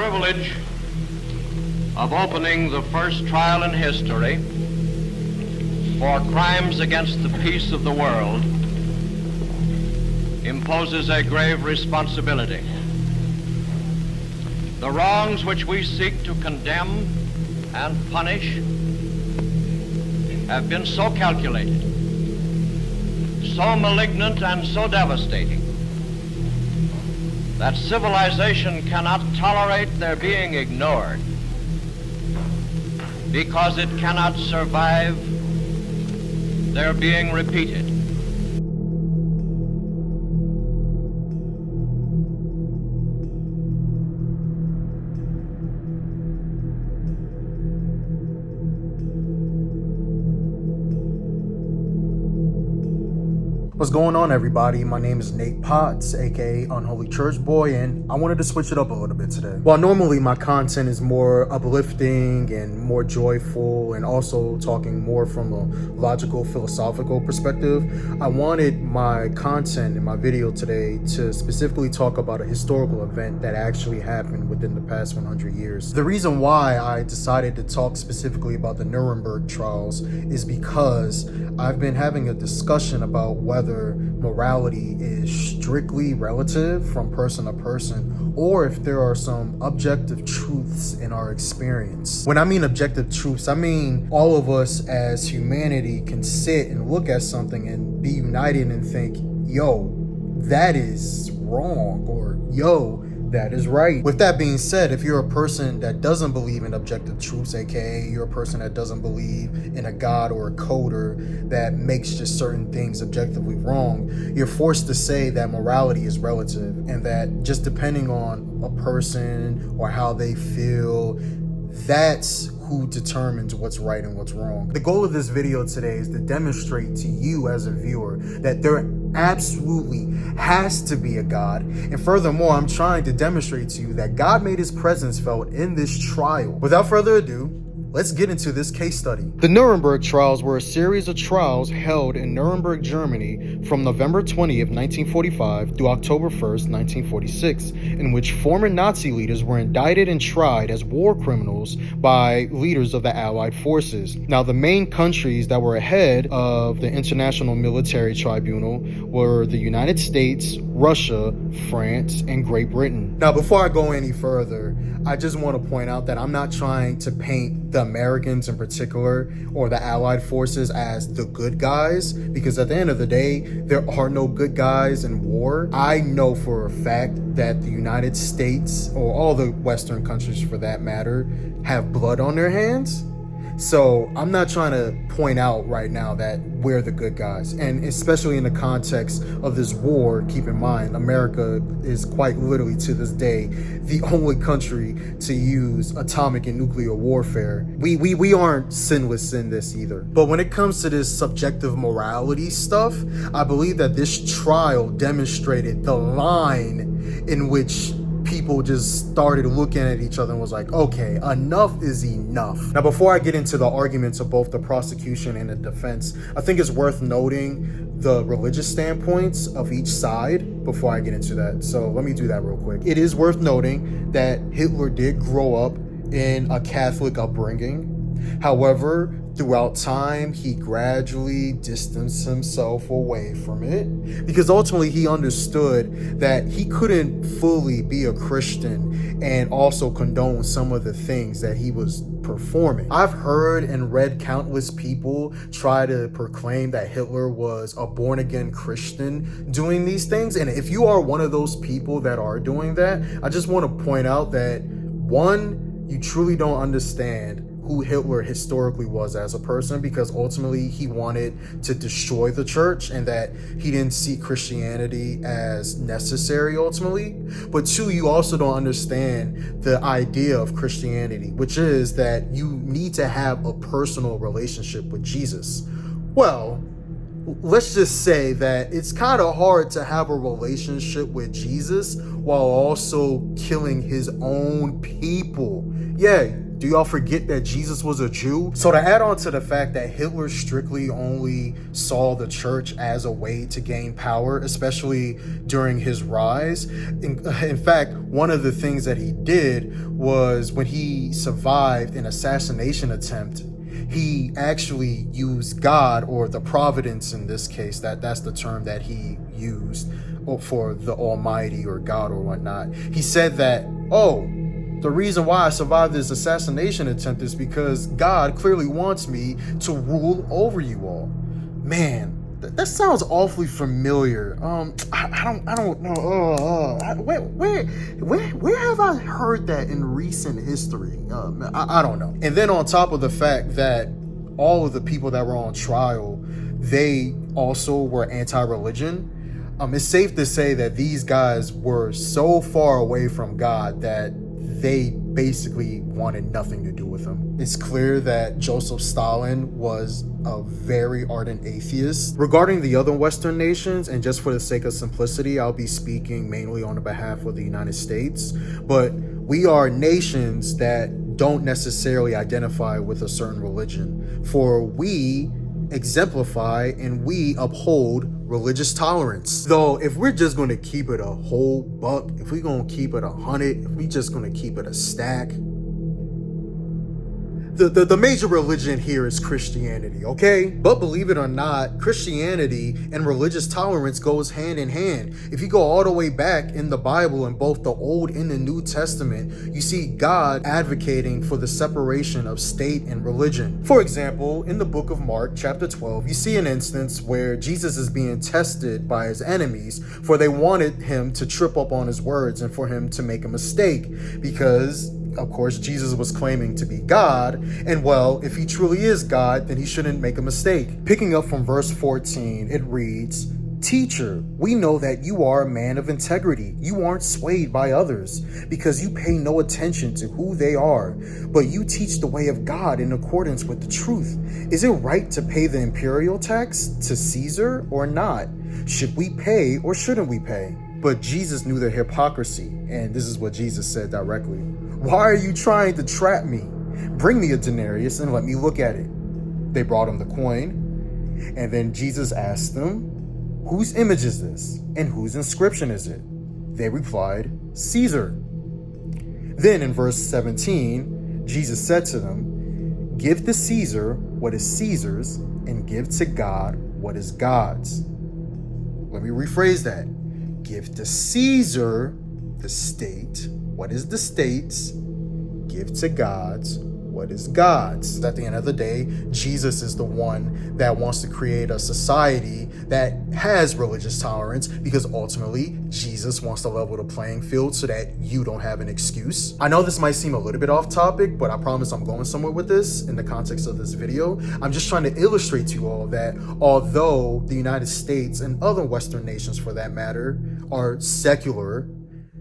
privilege of opening the first trial in history for crimes against the peace of the world imposes a grave responsibility. The wrongs which we seek to condemn and punish have been so calculated, so malignant and so devastating that civilization cannot tolerate their being ignored, because it cannot survive their being repeated. What's going on, everybody? My name is Nate Potts, aka Unholy Church Boy, and I wanted to switch it up a little bit today. While normally my content is more uplifting and more joyful and also talking more from a logical, philosophical perspective, I wanted my content in my video today to specifically talk about a historical event that actually happened within the past 100 years. The reason why I decided to talk specifically about the Nuremberg trials is because I've been having a discussion about whether morality is strictly relative from person to person, or if there are some objective truths in our experience. When I mean objective truths, I mean all of us as humanity can sit and look at something and be united and think, yo, that is wrong, or yo, that is right. With that being said, if you're a person that doesn't believe in objective truths, aka you're a person that doesn't believe in a God or a coder that makes just certain things objectively wrong, you're forced to say that morality is relative, and that just depending on a person or how they feel, that's who determines what's right and what's wrong. The goal of this video today is to demonstrate to you as a viewer that there absolutely has to be a God. And furthermore, I'm trying to demonstrate to you that God made his presence felt in this trial. Without further ado, let's get into this case study. The Nuremberg trials were a series of trials held in Nuremberg, Germany from November 20th, 1945 through October 1st, 1946, in which former Nazi leaders were indicted and tried as war criminals by leaders of the Allied forces. Now, the main countries that were ahead of the International Military Tribunal were the United States, Russia, France, and Great Britain. Now, before I go any further, I just want to point out that I'm not trying to paint the Americans in particular or the Allied forces as the good guys, because at the end of the day, there are no good guys in war. I know for a fact that the United States, or all the Western countries for that matter, have blood on their hands. So I'm not trying to point out right now that we're the good guys. And especially in the context of this war, keep in mind, America is quite literally to this day the only country to use atomic and nuclear warfare. We aren't sinless in this either. But when it comes to this subjective morality stuff, I believe that this trial demonstrated the line in which people just started looking at each other and was like, okay, enough is enough. Now, before I get into the arguments of both the prosecution and the defense, I think it's worth noting the religious standpoints of each side before I get into that. So let me do that real quick. It is worth noting that Hitler did grow up in a Catholic upbringing. However, throughout time, he gradually distanced himself away from it because ultimately he understood that he couldn't fully be a Christian and also condone some of the things that he was performing. I've heard and read countless people try to proclaim that Hitler was a born-again Christian doing these things. And if you are one of those people that are doing that, I just want to point out that, one, you truly don't understand who Hitler historically was as a person, because ultimately he wanted to destroy the church and that he didn't see Christianity as necessary ultimately. But two, you also don't understand the idea of Christianity, which is that you need to have a personal relationship with Jesus. Well, let's just say that it's kind of hard to have a relationship with Jesus while also killing his own people. Yeah, Do y'all forget that Jesus was a Jew? So to add on to the fact that Hitler strictly only saw the church as a way to gain power, especially during his rise. In fact, one of the things that he did was when he survived an assassination attempt, he actually used God, or the providence in this case, that's the term that he used for the Almighty or God or whatnot. He said that, oh, the reason why I survived this assassination attempt is because God clearly wants me to rule over you all. Man, that sounds awfully familiar. I don't know. Where have I heard that in recent history? I don't know. And then on top of the fact that all of the people that were on trial, they also were anti-religion. It's safe to say that these guys were so far away from God that they basically wanted nothing to do with him. It's clear that Joseph Stalin was a very ardent atheist. Regarding the other Western nations, and just for the sake of simplicity, I'll be speaking mainly on behalf of the United States, but we are nations that don't necessarily identify with a certain religion, for we exemplify and we uphold religious tolerance. Though if we're just going to keep it a whole buck, if we're going to keep it 100, if we just going to keep it a stack, the major religion here is Christianity, okay? But believe it or not, Christianity and religious tolerance goes hand in hand. If you go all the way back in the Bible, in both the Old and the New Testament, you see God advocating for the separation of state and religion. For example, in the book of Mark, chapter 12, you see an instance where Jesus is being tested by his enemies, for they wanted him to trip up on his words and for him to make a mistake, because of course, Jesus was claiming to be God, and well, if he truly is God, then he shouldn't make a mistake. Picking up from verse 14, it reads, "Teacher, we know that you are a man of integrity. You aren't swayed by others, because you pay no attention to who they are, but you teach the way of God in accordance with the truth. Is it right to pay the imperial tax to Caesar or not? Should we pay or shouldn't we pay?" But Jesus knew their hypocrisy, and this is what Jesus said directly. "Why are you trying to trap me? Bring me a denarius and let me look at it." They brought him the coin, and then Jesus asked them, "Whose image is this, and whose inscription is it?" They replied, "Caesar." Then in verse 17, Jesus said to them, "Give to Caesar what is Caesar's, and give to God what is God's." Let me rephrase that. Give to Caesar, the state, what is the state's. Give to God's what is God's. At the end of the day, Jesus is the one that wants to create a society that has religious tolerance, because ultimately Jesus wants to level the playing field so that you don't have an excuse. I know this might seem a little bit off topic, but I promise I'm going somewhere with this in the context of this video. I'm just trying to illustrate to you all that although the United States and other Western nations for that matter are secular,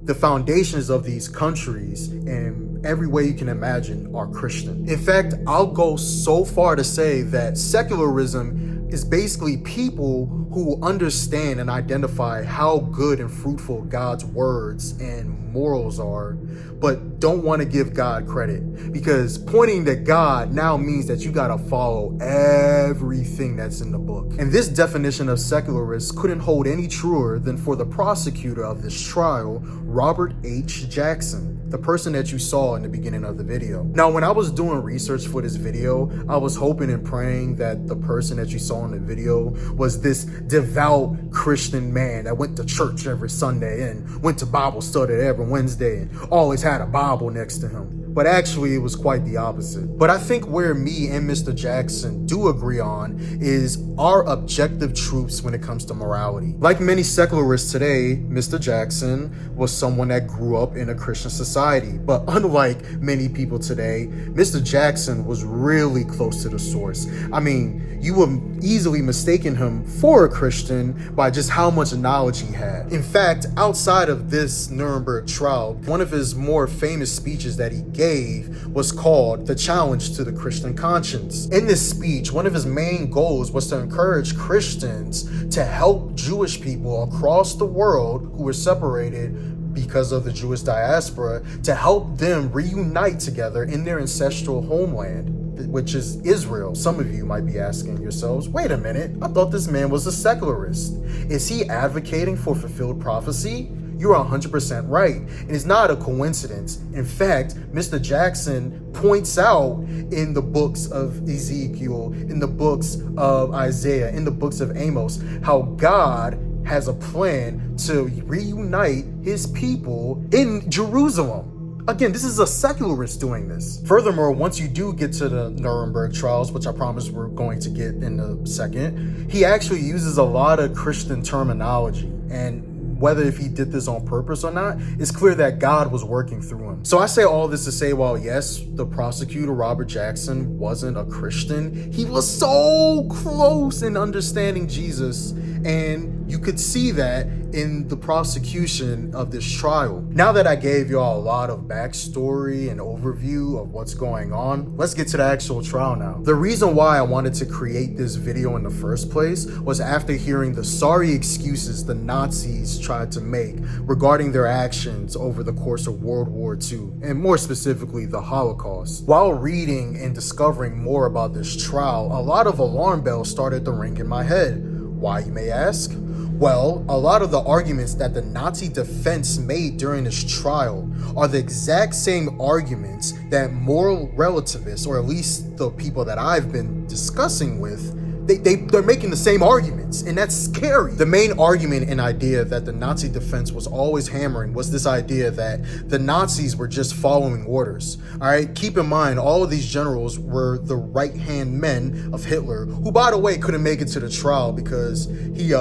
the foundations of these countries in every way you can imagine are Christian. In fact, I'll go so far to say that secularism is basically people who understand and identify how good and fruitful God's words and morals are, but don't want to give God credit, because pointing to God now means that you got to follow everything that's in the book. And this definition of secularists couldn't hold any truer than for the prosecutor of this trial, Robert H. Jackson, the person that you saw in the beginning of the video. Now, when I was doing research for this video, I was hoping and praying that the person that you saw in the video was this devout Christian man that went to church every Sunday and went to Bible study every Wednesday and always had a Bible next to him. But actually, it was quite the opposite. But I think where me and Mr. Jackson do agree on is our objective truths when it comes to morality. Like many secularists today, Mr. Jackson was someone that grew up in a Christian society. But unlike many people today, Mr. Jackson was really close to the source. I mean, you would easily mistaken him for a Christian by just how much knowledge he had. In fact, outside of this Nuremberg trial, one of his more famous speeches that he gave was called The Challenge to the Christian Conscience. In this speech, one of his main goals was to encourage Christians to help Jewish people across the world who were separated because of the Jewish diaspora to help them reunite together in their ancestral homeland, which is Israel. Some of you might be asking yourselves, wait a minute, I thought this man was a secularist. Is he advocating for fulfilled prophecy? You're 100% right. And it's not a coincidence. In fact, Mr. Jackson points out in the books of Ezekiel, in the books of Isaiah, in the books of Amos, how God has a plan to reunite his people in Jerusalem. Again, this is a secularist doing this. Furthermore, once you do get to the Nuremberg trials, which I promise we're going to get in a second, he actually uses a lot of Christian terminology. And whether if he did this on purpose or not, it's clear that God was working through him. So I say all this to say, while yes, the prosecutor, Robert Jackson, wasn't a Christian, he was so close in understanding Jesus. And you could see that in the prosecution of this trial. Now that I gave y'all a lot of backstory and overview of what's going on, let's get to the actual trial now. The reason why I wanted to create this video in the first place was after hearing the sorry excuses the Nazis tried to make regarding their actions over the course of World War II, and more specifically the Holocaust. While reading and discovering more about this trial, a lot of alarm bells started to ring in my head. Why, you may ask? Well, a lot of the arguments that the Nazi defense made during this trial are the exact same arguments that moral relativists, or at least the people that I've been discussing with, they're making the same arguments, and that's scary. The main argument and idea that the Nazi defense was always hammering was this idea that the Nazis were just following orders. All right, keep in mind, all of these generals were the right-hand men of Hitler, who, by the way, couldn't make it to the trial because he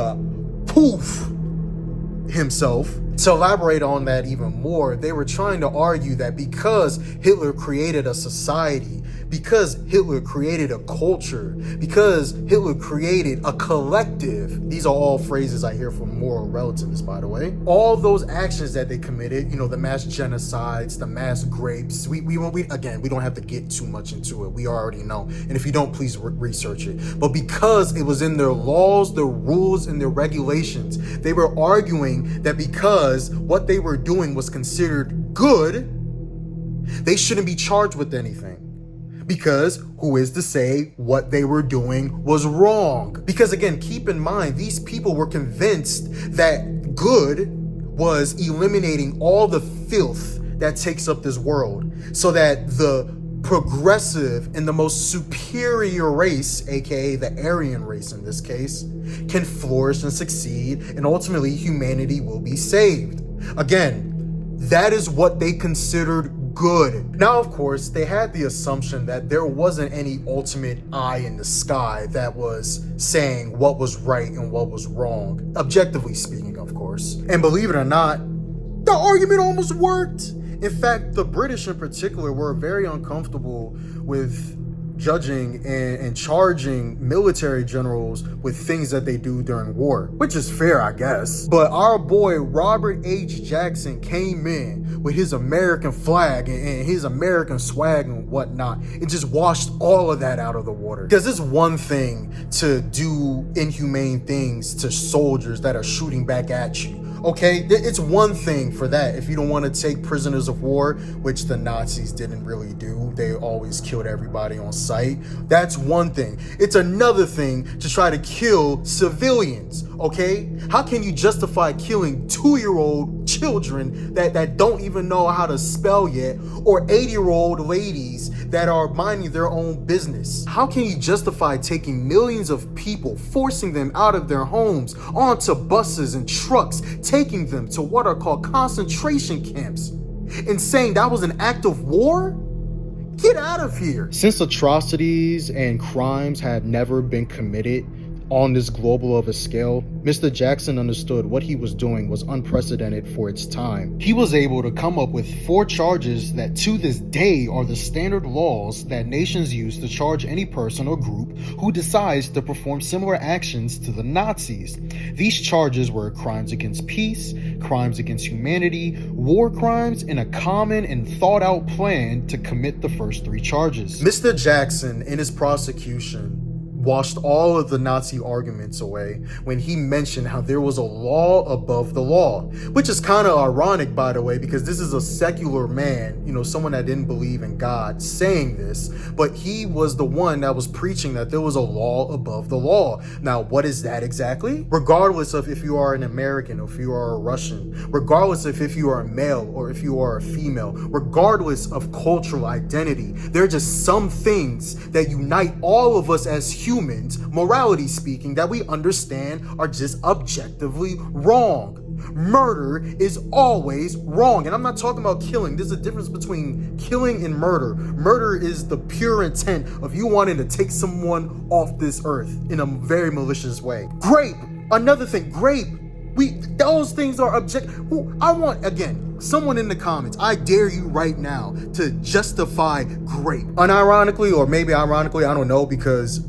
poof himself. To elaborate on that even more, they were trying to argue that because Hitler created a society, because Hitler created a culture, because Hitler created a collective, these are all phrases I hear from moral relativists, by the way, all those actions that they committed, the mass genocides, the mass rapes, we don't have to get too much into it, we already know, and if you don't, please research it. But because it was in their laws, their rules, and their regulations, they were arguing that because what they were doing was considered good, they shouldn't be charged with anything. Because who is to say what they were doing was wrong? Because again, keep in mind, these people were convinced that good was eliminating all the filth that takes up this world, so that the progressive and the most superior race, aka the Aryan race in this case, can flourish and succeed, and ultimately humanity will be saved. Again, that is what they considered good. Now, of course, they had the assumption that there wasn't any ultimate eye in the sky that was saying what was right and what was wrong, objectively speaking, of course. And believe it or not, the argument almost worked. In fact, the British in particular were very uncomfortable with judging and charging military generals with things that they do during war, which is fair, I guess. But our boy Robert H. Jackson came in with his American flag and his American swag and whatnot, and just washed all of that out of the water. Because it's one thing to do inhumane things to soldiers that are shooting back at you. Okay, it's one thing for that. If you don't want to take prisoners of war, which the Nazis didn't really do, they always killed everybody on sight. That's one thing. It's another thing to try to kill civilians, okay? How can you justify killing 2-year-old children that don't even know how to spell yet, or 80-year-old ladies that are minding their own business? How can you justify taking millions of people, forcing them out of their homes, onto buses and trucks, taking them to what are called concentration camps, and saying that was an act of war? Get out of here. Since atrocities and crimes had never been committed on this global of a scale, Mr. Jackson understood what he was doing was unprecedented for its time. He was able to come up with 4 charges that to this day are the standard laws that nations use to charge any person or group who decides to perform similar actions to the Nazis. These charges were crimes against peace, crimes against humanity, war crimes, and a common and thought out plan to commit the first 3 charges. Mr. Jackson, in his prosecution, washed all of the Nazi arguments away when he mentioned how there was a law above the law, which is kind of ironic, by the way, because this is a secular man, someone that didn't believe in God saying this, but he was the one that was preaching that there was a law above the law. Now, what is that exactly? Regardless of if you are an American or if you are a Russian, regardless of if you are a male or if you are a female, regardless of cultural identity, there are just some things that unite all of us as humans, morality speaking, that we understand are just objectively wrong. Murder is always wrong. And I'm not talking about killing. There's a difference between killing and murder. Murder is the pure intent of you wanting to take someone off this earth in a very malicious way. Grape, another thing, grape. Those things are I want, again, someone in the comments, I dare you right now to justify grape. Unironically, or maybe ironically, I don't know, because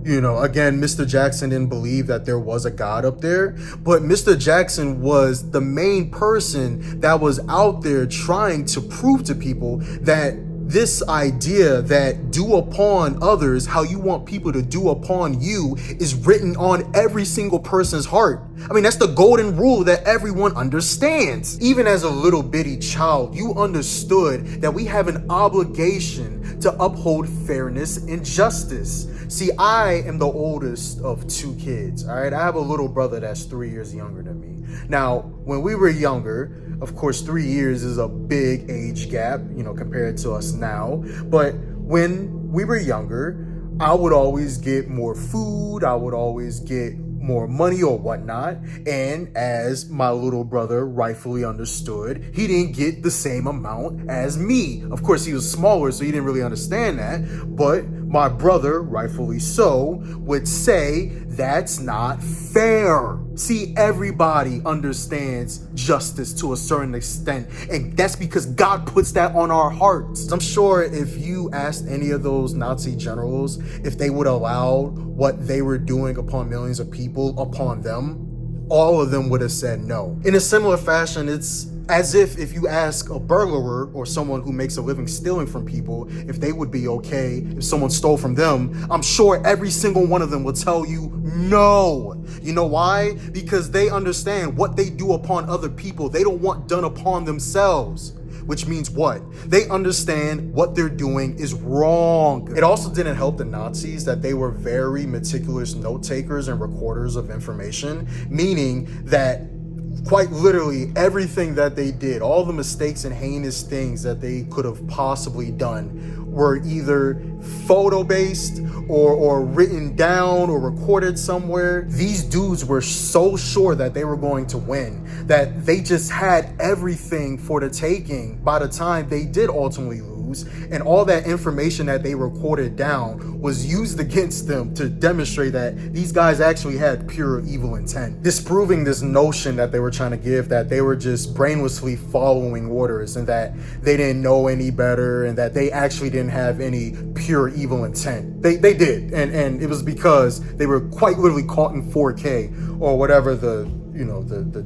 again, Mr. Jackson didn't believe that there was a God up there, but Mr. Jackson was the main person that was out there trying to prove to people that this idea that do upon others how you want people to do upon you is written on every single person's heart. I mean, that's the golden rule that everyone understands. Even as a little bitty child, you understood that we have an obligation to uphold fairness and justice. See, I am the oldest of 2 kids, all right? I have a little brother that's 3 years younger than me. Now, when we were younger, of course, 3 years is a big age gap, compared to us now. But when we were younger, I would always get more food. I would always get more money or whatnot. And as my little brother rightfully understood, he didn't get the same amount as me. Of course, he was smaller, so he didn't really understand that. But my brother, rightfully so, would say, that's not fair. See, everybody understands justice to a certain extent, and that's because God puts that on our hearts. I'm sure if you asked any of those Nazi generals if they would allow what they were doing upon millions of people upon them, all of them would have said no. In a similar fashion, it's as if you ask a burglar or someone who makes a living stealing from people if they would be okay if someone stole from them, I'm sure every single one of them will tell you no. You know why? Because they understand what they do upon other people, they don't want done upon themselves. Which means what? They understand what they're doing is wrong. It also didn't help the Nazis that they were very meticulous note takers and recorders of information, meaning that quite literally everything that they did, all the mistakes and heinous things that they could have possibly done, were either photo-based or written down or recorded somewhere. These dudes were so sure that they were going to win that they just had everything for the taking by the time they did ultimately lose. And all that information that they recorded down was used against them to demonstrate that these guys actually had pure evil intent, disproving this notion that they were trying to give, that they were just brainlessly following orders and that they didn't know any better and that they actually didn't have any pure evil intent. They did, and it was because they were quite literally caught in 4K or whatever the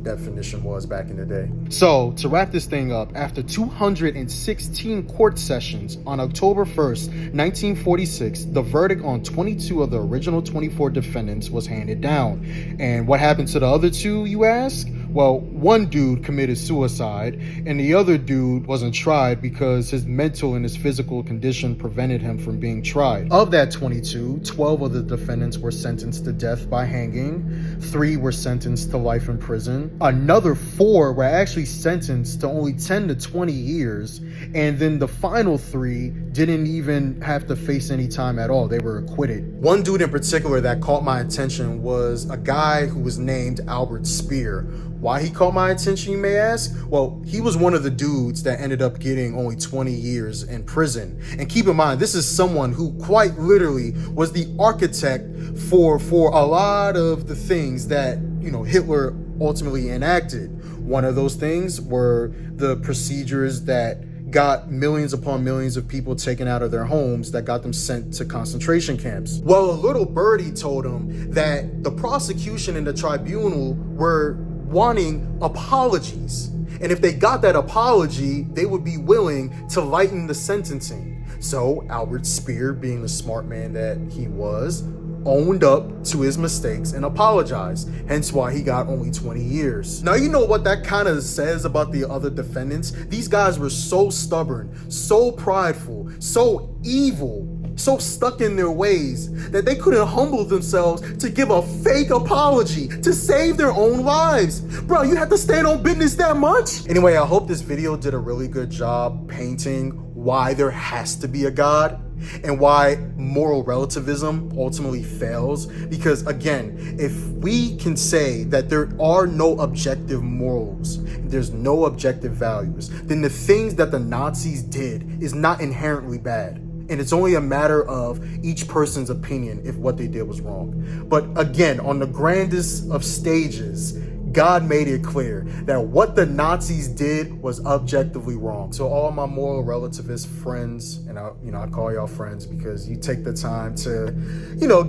definition was back in the day. So to wrap this thing up, after 216 court sessions on October 1st, 1946, the verdict on 22 of the original 24 defendants was handed down. And what happened to the other 2, you ask? Well, one dude committed suicide and the other dude wasn't tried because his mental and his physical condition prevented him from being tried. Of that 22, 12 of the defendants were sentenced to death by hanging, 3 were sentenced to life in prison, another 4 were actually sentenced to only 10 to 20 years, and then the final 3 didn't even have to face any time at all. They were acquitted. One dude in particular that caught my attention was a guy who was named Albert Speer. Why he caught my attention, you may ask? Well, he was one of the dudes that ended up getting only 20 years in prison. And keep in mind, this is someone who quite literally was the architect for a lot of the things that, Hitler ultimately enacted. One of those things were the procedures that got millions upon millions of people taken out of their homes, that got them sent to concentration camps. Well, a little birdie told him that the prosecution and the tribunal were wanting apologies. And if they got that apology, they would be willing to lighten the sentencing. So Albert Speer, being the smart man that he was, owned up to his mistakes and apologized, hence why he got only 20 years. Now, you know what that kind of says about the other defendants? These guys were so stubborn, so prideful, so evil, so stuck in their ways that they couldn't humble themselves to give a fake apology to save their own lives. Bro, you have to stand on business that much? Anyway, I hope this video did a really good job painting why there has to be a God and why moral relativism ultimately fails. Because again, if we can say that there are no objective morals, there's no objective values, then the things that the Nazis did is not inherently bad. And it's only a matter of each person's opinion if what they did was wrong. But again, on the grandest of stages, God made it clear that what the Nazis did was objectively wrong. So all my moral relativist friends, and I call y'all friends because you take the time to,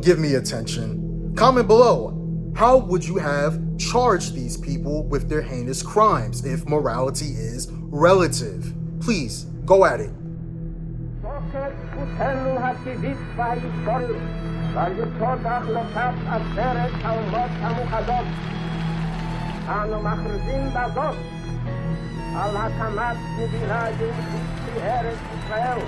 give me attention. Comment below, how would you have charged these people with their heinous crimes if morality is relative? Please, go at it. אנו מכריזים בזאת על הקמת מדינה יהודית בארץ ישראל